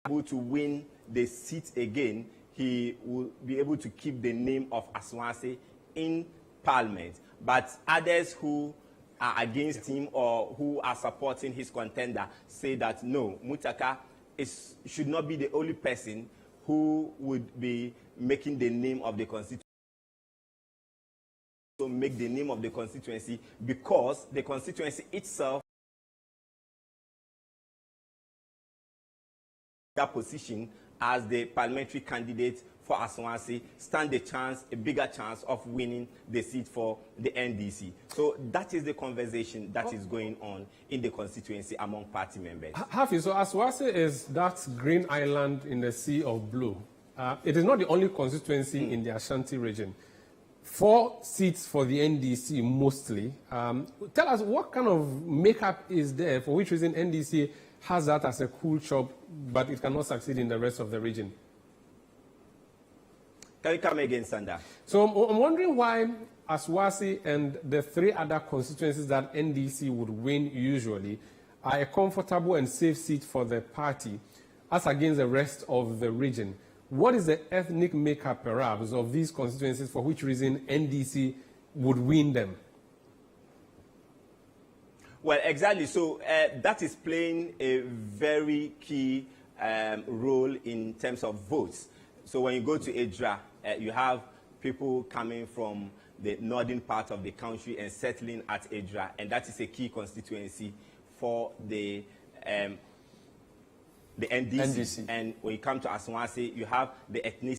Able to win the seat again, he will be able to keep the name of Aswase in parliament. But others who are against him or who are supporting his contender say that no, Muttaka should not be the only person who would be making the name of the constituency. So make the name of the constituency, because the constituency itself, that position as the parliamentary candidate for Aswase, stand a bigger chance of winning the seat for the NDC. So that is the conversation that is going on in the constituency among party members. Hafi, so Aswase is that green island in the sea of blue. It is not the only constituency in the Ashanti region. 4 seats for the NDC mostly. Tell us, what kind of makeup is there for which reason NDC has that as a cool chop, but it cannot succeed in the rest of the region? Can you come again, Sanda? So I'm wondering why Aswase and the 3 other constituencies that NDC would win usually are a comfortable and safe seat for the party as against the rest of the region. What is the ethnic makeup, perhaps, of these constituencies for which reason NDC would win them? Well, exactly. So that is playing a very key role in terms of votes. So when you go to Edra, you have people coming from the northern part of the country and settling at Edra, and that is a key constituency for the NDC. And when you come to Aswase, you have the ethnicity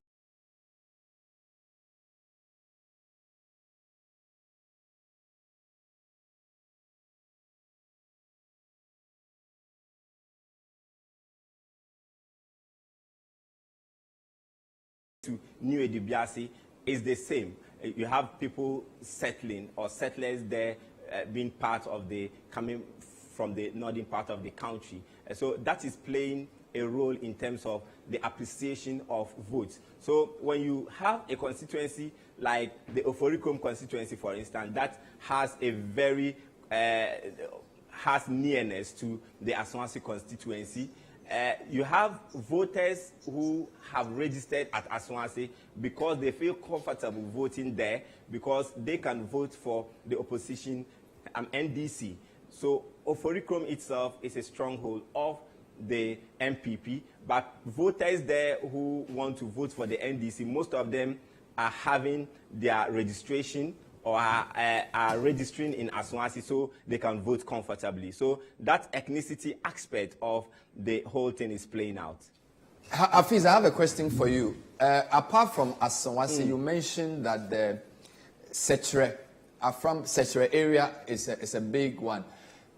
to New Edibiasi is the same. You have people settling or settlers there being part of coming from the northern part of the country. So that is playing a role in terms of the appreciation of votes. So when you have a constituency like the Oforicom constituency, for instance, that has a very has nearness to the Aswase constituency, you have voters who have registered at Aswase because they feel comfortable voting there because they can vote for the opposition NDC. So Oforicrom itself is a stronghold of the MPP, but voters there who want to vote for the NDC, most of them are having their registration or are registering in Aswase so they can vote comfortably. So that ethnicity aspect of the whole thing is playing out. Hafiz, I have a question for you. Apart from Aswase, you mentioned that the Setre area is a big one.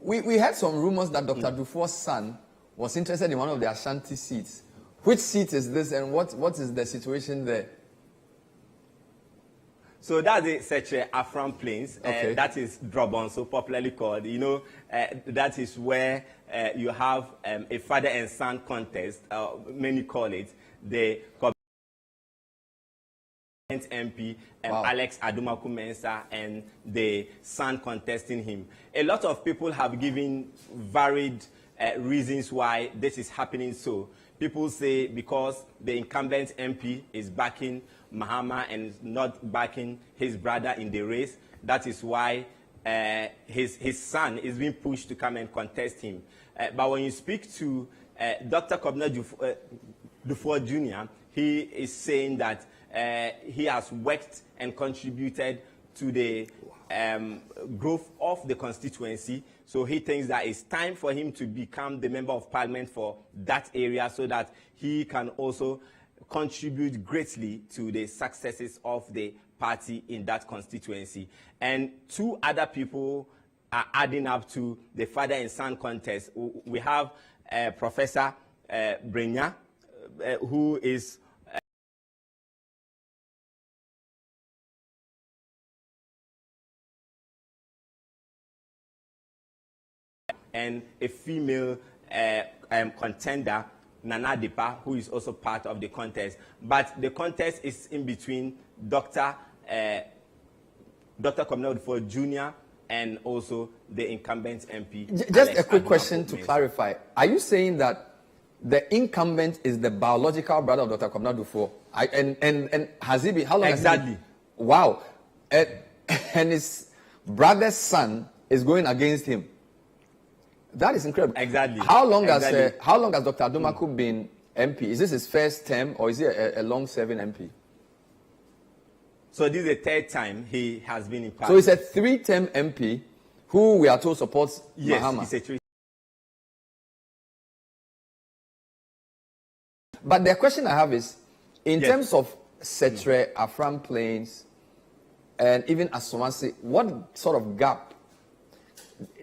We had some rumors that Dr. Dufour's son was interested in one of the Ashanti seats. Which seat is this, and what is the situation there? So that's the Setre Afram Plains. Okay. That is Drobon, so popularly called. You know, that is where you have a father and son contest. Many call it the MP, Alex Adumaku Mensah, and the son contesting him. A lot of people have given varied reasons why this is happening. So people say because the incumbent MP is backing Mahama and not backing his brother in the race, that is why his son is being pushed to come and contest him. But when you speak to Dr. Kobna Dufour Jr., he is saying that he has worked and contributed to the growth of the constituency. So he thinks that it's time for him to become the member of parliament for that area so that he can also contribute greatly to the successes of the party in that constituency. And 2 other people are adding up to the father and son contest. We have Professor Brenya, who is and a female contender Nana Depa, who is also part of the contest. But the contest is in between Dr. Kwabena Duffuor Jr. and also the incumbent MP. Just Alex a quick Adumaku question to Mensah. clarify. Are you saying that the incumbent is the biological brother of Dr. Kwabena Duffuor? And has he been, how long Exactly. has he been? Wow. And his brother's son is going against him. That is incredible. Exactly. How long Exactly. has Dr. Adumaku been MP? Is this his first term or is he a long-serving MP? So this is the third time he has been in power. So he's a 3-term MP who we are told supports yes, Mahama. he's a three. But the question I have is, in Yes. terms of Setre, Afram Plains, and even Asomasi, what sort of gap?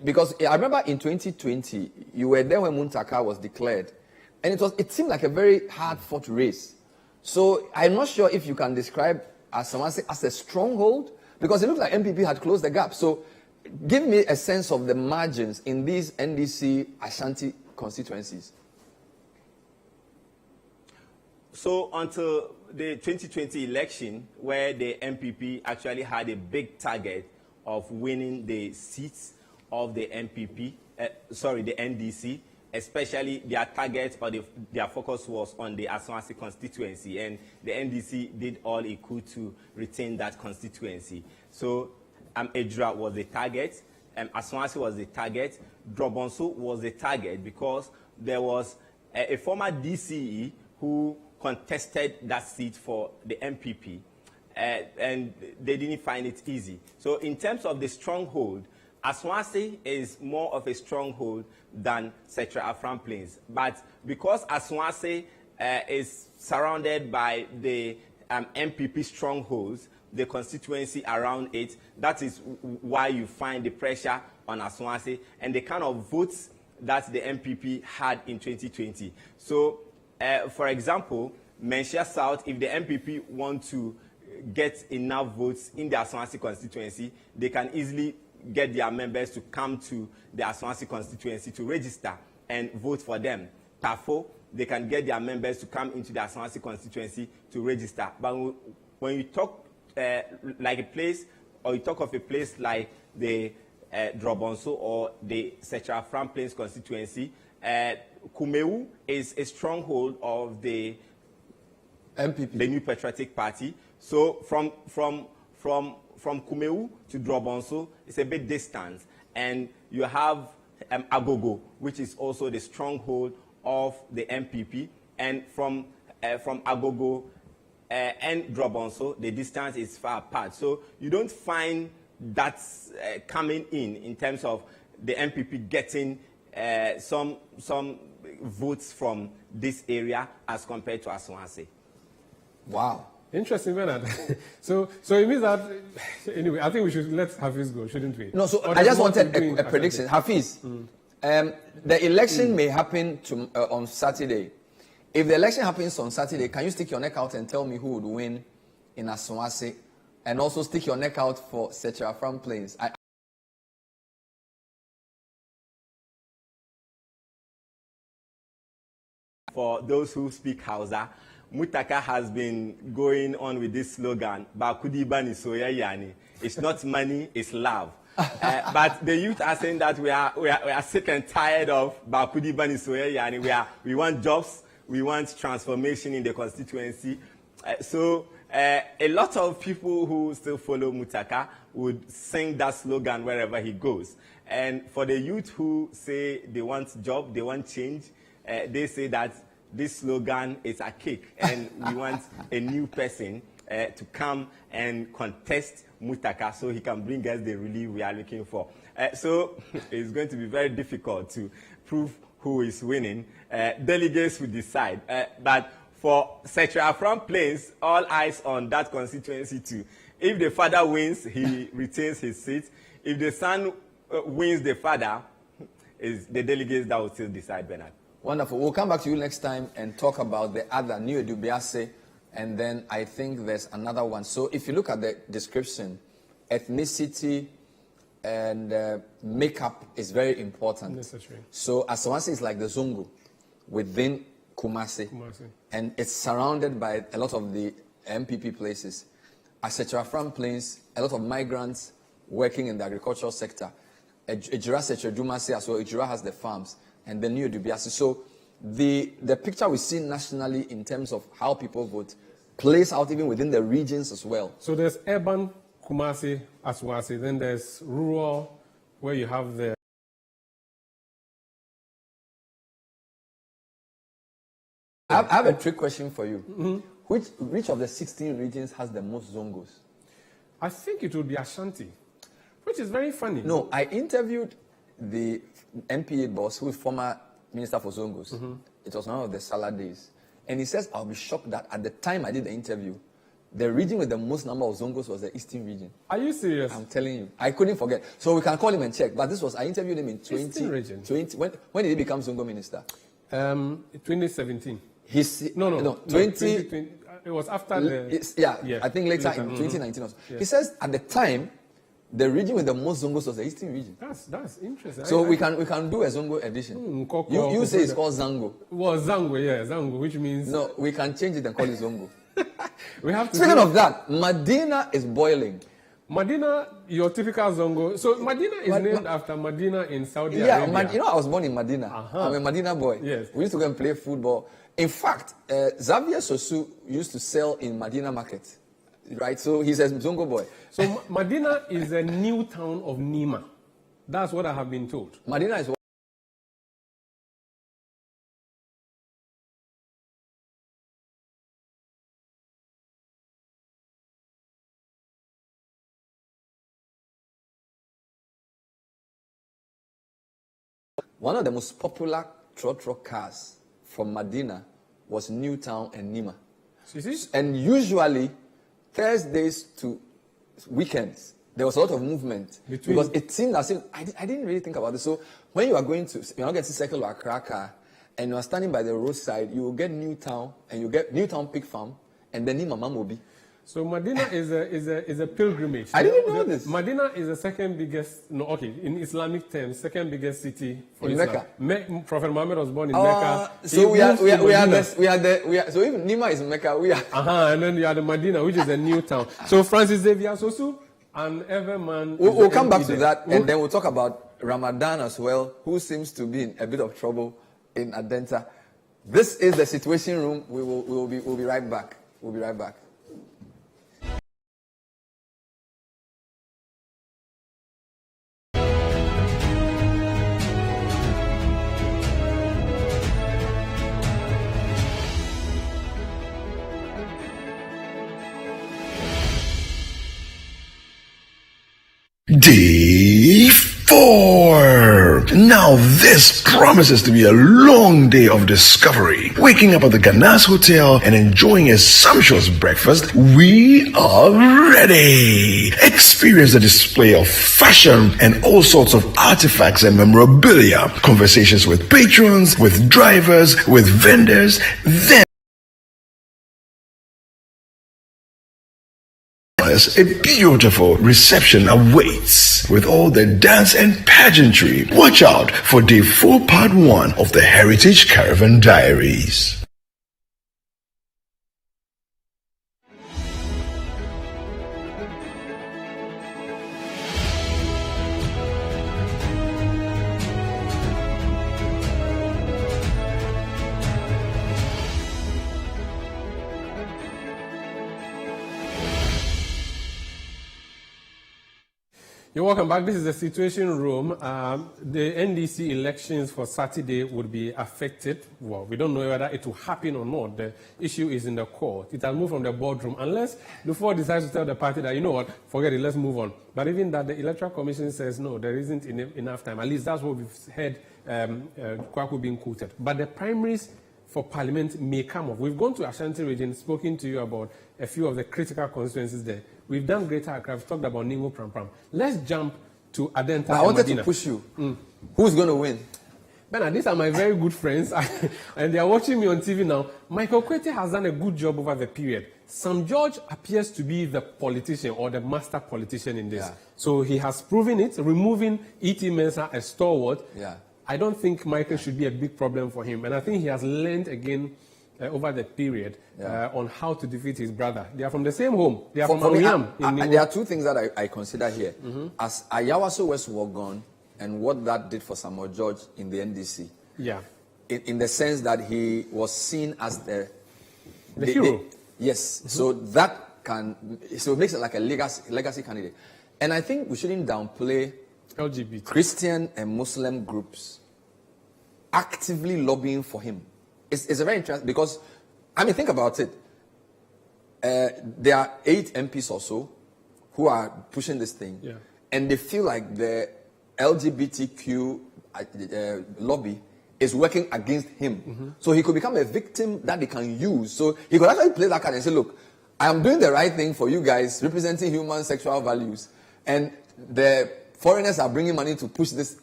Because I remember in 2020, you were there when Muntaka was declared, and it seemed like a very hard-fought race. So I'm not sure if you can describe Asomasi as a stronghold, because it looked like MPP had closed the gap. So give me a sense of the margins in these NDC Ashanti constituencies. So until the 2020 election, where the MPP actually had a big target of winning the seats of the the NDC, especially their target or their focus was on the Asomasi constituency, and the NDC did all it could to retain that constituency. So Edra was the target, Asomasi was the target, Drobonso was the target because there was a former DCE who contested that seat for the MPP, and they didn't find it easy. So in terms of the stronghold, Asomasi is more of a stronghold than Setre Afram Plains. But because Asomasi is surrounded by the MPP strongholds, the constituency around it, that is why you find the pressure on Asomasi and the kind of votes that the MPP had in 2020. So, for example, Menchia South, if the MPP want to get enough votes in the Asomasi constituency, they can easily get their members to come to the Asomasi constituency to register and vote for them. Tafo, they can get their members to come into the Asomasi constituency to register. But when you talk like a place, or you talk of a place like the Drobonso or the Setre Afram Plains constituency, Kumewu is a stronghold of the MPP, the New Patriotic Party. So from Kumewu to Drobonso, it's a bit distant, and you have Agogo, which is also the stronghold of the MPP, and from Agogo and Drobonso, the distance is far apart. So you don't find that coming in terms of the MPP getting some votes from this area as compared to Asomasi. Wow. Interesting, Bernard. So it means that, anyway, I think we should let Hafiz go, shouldn't we? No, so Or I there's just more wanted to do a prediction. Hafiz, the election may happen on Saturday. If the election happens on Saturday, can you stick your neck out and tell me who would win in Asomasi? And also stick your neck out for Setre Afram Plains. For those who speak Hausa, Muntaka has been going on with this slogan, Bakudi Bani Soya Yani. It's not money, it's love. But the youth are saying that we are sick and tired of Bakudi Bani Soya Yani. We want jobs, we want transformation in the constituency. So a lot of people who still follow Muntaka would sing that slogan wherever he goes. And for the youth who say they want job, they want change, they say that this slogan is a cake, and we want a new person to come and contest Muntaka so he can bring us the relief we are looking for. So it's going to be very difficult to prove who is winning. Delegates will decide. But for Setre Afram Plains, all eyes on that constituency too. If the father wins, he retains his seat. If the son wins the father, is the delegates that will still decide, Bernard. Wonderful. We'll come back to you next time and talk about the other New Edubiase, and then I think there's another one. So if you look at the description, ethnicity and makeup is very important. Necessary. So Asomasi is like the Zungu within Kumasi. And it's surrounded by a lot of the MPP places. Citi'uation Plains, a lot of migrants working in the agricultural sector. Ejira Citi'uation as well. Ejira has the farms, and the New Dubiasi. So the picture we see nationally in terms of how people vote plays out even within the regions as well. So there's urban Kumasi, Aswasi, then there's rural, where you have the... I have a trick question for you. Mm-hmm. Which of the 16 regions has the most Zongos? I think it would be Ashanti, which is very funny. No, I interviewed the MPA boss, who is former Minister for Zongos. Mm-hmm. It was one of the salad days. And he says, I'll be shocked that at the time I did the interview, the region with the most number of Zongos was the Eastern region. Are you serious? I'm telling you. I couldn't forget. So we can call him and check. But I interviewed him in 20. When did he become Zongo Minister? 2017. 20. It was after the... Yeah, I think later in 2019 also. Yeah. He says at the time, the region with the most Zongos was the Eastern region. That's interesting. So we can do a Zongo edition. You say it's called Zango. Well, Zango, yeah, Zango, which means... No, we can change it and call it Zongo. We have to... Speaking of that, Medina is boiling. Medina, your typical Zongo. So Medina is named after Medina in Saudi Arabia. Yeah, I was born in Medina. I'm a Medina boy. Yes. We used to go and play football. In fact, Xavier Sosu used to sell in Medina market. Right, so he's a Zongo boy. So Medina is a new town of Nima. That's what I have been told. Medina is what? One of the most popular trotro cars from Medina was Newtown and Nima. And usually, Thursdays to weekends, there was a lot of movement. Because it seemed as if, I didn't really think about it. So when you're not getting to Circle or Accra, and you're standing by the roadside, you will get Newtown, and you get Newtown Pig Farm, and then Nima Mamobi. So Medina is a pilgrimage. I didn't know this. Medina is the second biggest, in Islamic terms, second biggest city for in Islam. Mecca. Prophet Muhammad was born in Mecca. So so even Nima is Mecca. And then you are the Medina, which is a new town. So Francis Xavier Sosu and Everman. We'll come back to that, and then we'll talk about Ramadan as well, who seems to be in a bit of trouble in Adenta. This is the Citi'uation Room. We'll be right back. We'll be right back. Day 4. Now this promises to be a long day of discovery. Waking up at the Ganas Hotel and enjoying a sumptuous breakfast, we are ready. Experience the display of fashion and all sorts of artifacts and memorabilia. Conversations with patrons, with drivers, with vendors. Then a beautiful reception awaits with all the dance and pageantry. Watch out for Day 4 Part 1 of the Heritage Caravan Diaries. You're welcome back. This is the Citi'uation Room. The NDC elections for Saturday would be affected. Well, we don't know whether it will happen or not. The issue is in the court. It has moved from the boardroom. Unless the four decides to tell the party that, you know what, forget it, let's move on. But even that, the Electoral Commission says, no, there isn't enough time. At least that's what we've heard Kwaku being quoted. But the primaries for Parliament may come off. We've gone to Ashanti region, spoken to you about a few of the critical constituencies there. We've done Greater Accra. We've talked about Ningo Pram. Let's jump to Adenta. I wanted to push you. Who's going to win? Bernard, these are my very good friends, and they are watching me on TV now. Michael Kwete has done a good job over the period. Sam George appears to be the politician or the master politician in this. Yeah. So he has proven it, removing E.T. Mensah, a stalwart. Yeah. I don't think Michael should be a big problem for him. And I think he has learned again over the period on how to defeat his brother. They are from the same home. They are from Amiam. There are two things that I consider here. As Ayawaso West Wagon and what that did for Samuel George in the NDC. Yeah. In the sense that he was seen as the hero. Yes. So it makes it like a legacy candidate. And I think we shouldn't downplay LGBT, Christian and Muslim groups actively lobbying for him. It's a very interesting, because, I mean, think about it. There are 8 MPs or so who are pushing this thing, and they feel like the LGBTQ lobby is working against him. So he could become a victim that they can use. So he could actually play that card and say, look, I am doing the right thing for you guys, representing human sexual values, and the foreigners are bringing money to push this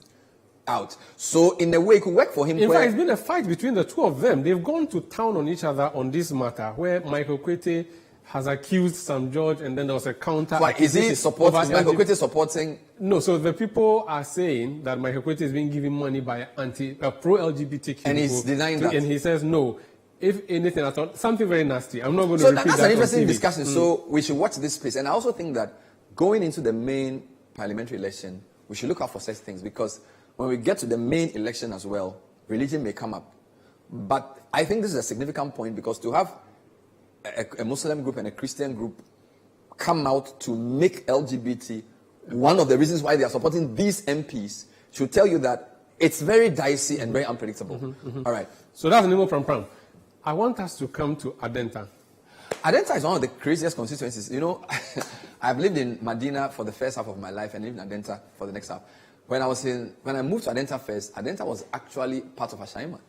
out. So in a way, it could work for him. In fact, it's been a fight between the two of them. They've gone to town on each other on this matter, where Michael Kwete has accused Sam George, and then there was a counter. Why is he supporting? Is Michael Kwete supporting? No. So the people are saying that Michael Kwete is being given money by pro-LGBTQ, and he's denying that. And he says no. If anything at all, something very nasty. I'm not going to so repeat that. So that's an interesting discussion. So we should watch this space. And I also think that going into the main parliamentary election, we should look out for such things, because when we get to the main election as well, religion may come up. But I think this is a significant point, because to have a Muslim group and a Christian group come out to make LGBT one of the reasons why they are supporting these MPs should tell you that it's very dicey and very unpredictable. All right. So that's Nemo Pram. I want us to come to Adenta. Adenta is one of the craziest constituencies. You know, I've lived in Medina for the first half of my life and lived in Adenta for the next half. When I moved to Adenta first, Adenta was actually part of Ashaiman.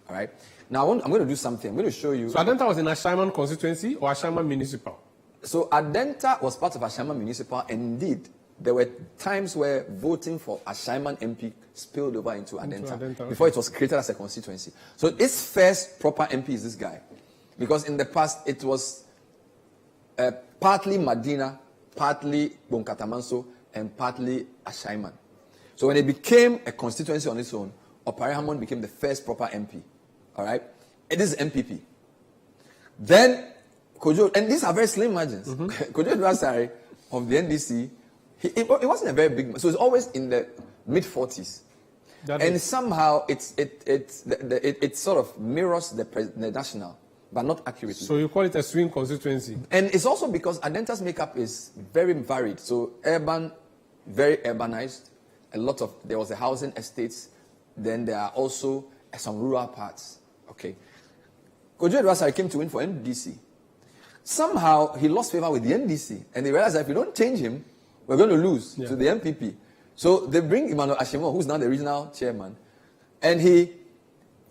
All right. Now I'm going to do something. I'm going to show you. So Adenta was in Ashaiman constituency or Ashaiman municipal? So Adenta was part of Ashaiman municipal, and indeed there were times where voting for Ashaiman MP spilled over into Adenta before it was created as a constituency. So its first proper MP is this guy, because in the past it was partly Medina, partly Bonkatamanso, and partly Ashaiman. So when it became a constituency on its own, Opare Hammond became the first proper MP. All right? It is MPP. Then, Kojo, and these are very slim margins. Kojo Dwasari of the NDC, it wasn't a very big, so it's always in the mid-40s. And somehow it sort of mirrors the national, but not accurately. So you call it a swing constituency? And it's also because Adenta's makeup is very varied. So urban, very urbanized. There was the housing estates. Then there are also some rural parts. Okay. Kojo Edwasari came to win for NDC. Somehow he lost favor with the NDC, and they realized that if we don't change him, we're going to lose to the MPP. So they bring Emmanuel Ashimo, who's now the regional chairman, and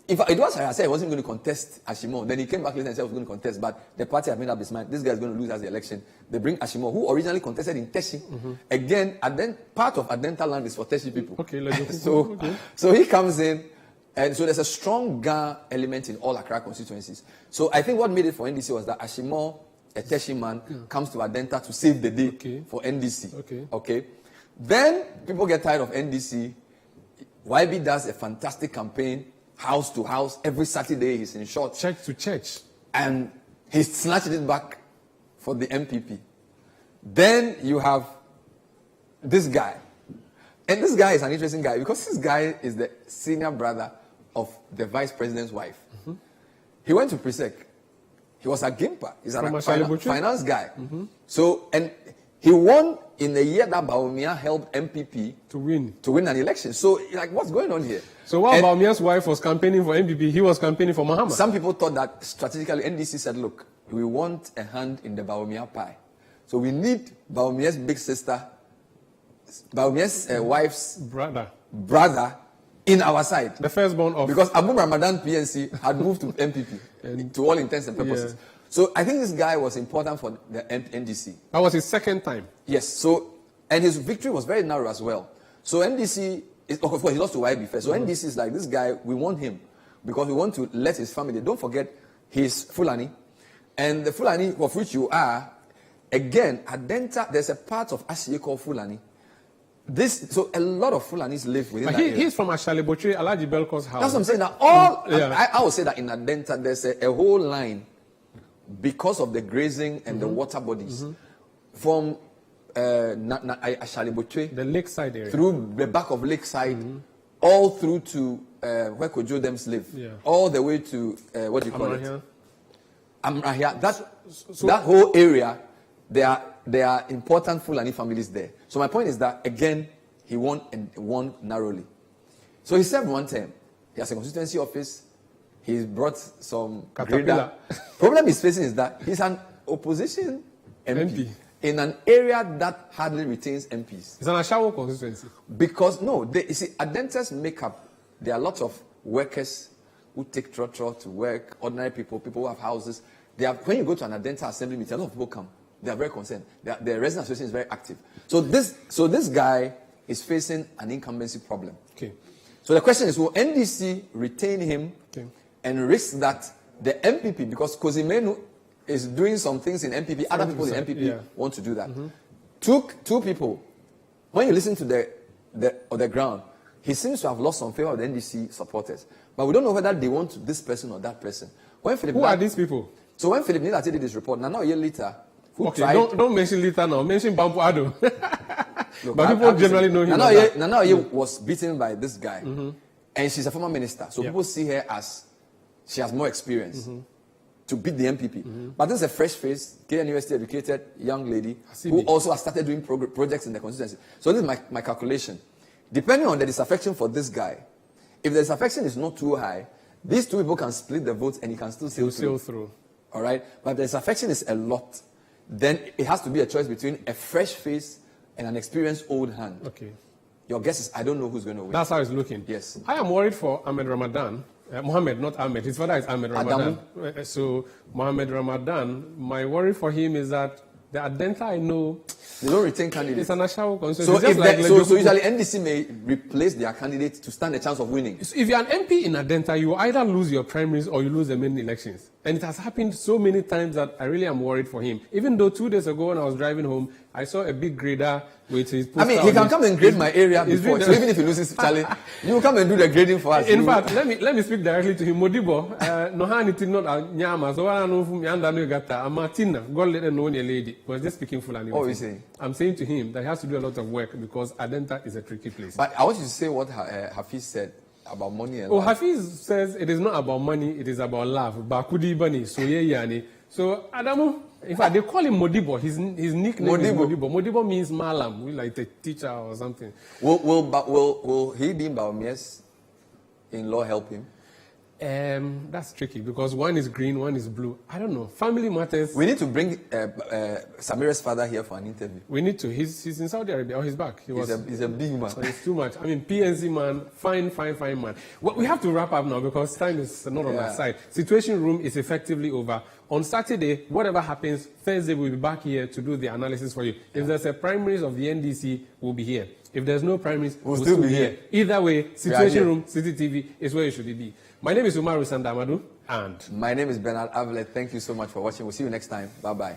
in fact, Edwasari said he wasn't going to contest Ashimo. Then he came back later and said he was going to contest, but the party had made up his mind. This guy is going to lose as the election. They bring Ashimo, who originally contested in Teshi. Again, and then part of Adenta land is for Teshi people. Okay, let's so he comes in, and so there's a strong Ga element in all Accra constituencies. So I think what made it for NDC was that Ashimo, a Teshi man, comes to Adenta to save the day for NDC. Okay. Then people get tired of NDC. YB does a fantastic campaign, house to house. Every Saturday he's in shorts. Church to church. And he snatched it back for the MPP. Then you have this guy. And this guy is an interesting guy because this guy is the senior brother of the vice president's wife. He went to Presec. He was a Gimpa. He's a finance guy. So, and he won in the year that Bawumia helped MPP to win an election. So, like, what's going on here? So while Bawumia's wife was campaigning for MPP, he was campaigning for Mahama. Some people thought that strategically, NDC said, look, we want a hand in the Bawumia pie. So we need Bawumia's big sister, Bawumia's wife's brother in our side. The firstborn of... Because Abu Ramadan PNC had moved to MPP to all intents and purposes. Yeah. So I think this guy was important for the NDC. That was his second time. Yes. So, and his victory was very narrow as well. So NDC, of course, he lost to YB first. So NDC is like, this guy, we want him because we want to let his family. Don't forget, he's Fulani. And the Fulani of which you are, again, Adenta, there's a part of Ashie called Fulani. So a lot of Fulanis live within But that area. he's from Ashalebotre, Alaji Belko's house. That's what I'm saying. That all Yeah. I would say that in Adenta there's a whole line because of the grazing and the water bodies from Ashalebotre the lakeside area. through the back of Lakeside, all through to where Kojo Dems live, Yeah. all the way to what do you call it? Amrahia. Amrahia. That whole area, there are important Fulani families there. So my point is that again, he won and won narrowly. So he served one term. He has a constituency office. He's brought some Caterpillar. Problem he's facing is that he's an opposition MP. In an area that hardly retains MPs. It's an Ashawo constituency. Because, you see, Adenta's makeup, there are lots of workers who take trotro to work, ordinary people who have houses. When you go to an Adenta assembly meeting, a lot of people come. They are very concerned. The resident association is very active. So this guy is facing an incumbency problem. Okay. So the question is, will NDC retain him and risk that the MPP, because Kozimenu is doing some things in MPP, other people in MPP want to do that. Two people, when you listen to the ground, he seems to have lost some favor of the NDC supporters. But we don't know whether they want this person or that person. Who are these people? So when Philip Nilati did this report, now a year later, don't mention Lita now. Mention Bambu Ado. But people generally know him. Nana was beaten by this guy, and she's a former minister. So people see her as she has more experience to beat the MPP. But this is a fresh face, Kenya University educated young lady who also has started doing projects in the constituency. So this is my calculation. Depending on the disaffection for this guy, if the disaffection is not too high, these two people can split the votes and he can still sail through. All right, but if the disaffection is a lot, then it has to be a choice between a fresh face and an experienced old hand. Okay. Your guess is, I don't know who's going to win. That's how it's looking. Yes. I am worried for Ahmed Ramadan. Mohammed, not Ahmed. His father is Ahmed Ramadan. So Mohammed Ramadan, my worry for him is that the Adenta I know, they don't retain candidates. It's an Ashawo constituency. So usually NDC may replace their candidate to stand a chance of winning. So if you're an MP in Adenta, you either lose your primaries or you lose the main elections. And it has happened so many times that I really am worried for him. Even though 2 days ago when I was driving home, I saw a big grader with his poster. I mean, he can come and grade my area before. So even if he loses Charlie, you come and do the grading for us. In fact, let me speak directly to him. Modibo, Nohani did not nyama. So I know from Yanda Nugata, Martina, God let her know any lady. Was just speaking Fulani. What are you saying? I'm saying to him that he has to do a lot of work because Adenta is a tricky place. But I want you to say what Hafiz said about money and love. Hafiz says it is not about money, it is about love. Bakudi Bani, so yani. So Adamu, in fact, they call him Modibo. His nickname is Modibo. Modibo means Malam, like the teacher or something. Will he be Baumias in law help him? That's tricky because one is green, one is blue. I don't know. Family matters. We need to bring Samira's father here for an interview. We need to. He's in Saudi Arabia. Oh, he's back. He's a big man. It's too much. I mean, PNC man, fine man. Well, we have to wrap up now because time is not on our side. Citi'uation Room is effectively over. On Saturday, whatever happens, Thursday we'll be back here to do the analysis for you. If there's a primaries of the NDC, we'll be here. If there's no primaries, we'll still be here. Either way, Citi'uation Room, City TV is where you should be. My name is Umaru Sandamadu, and my name is Bernard Avlet. Thank you so much for watching. We'll see you next time. Bye-bye.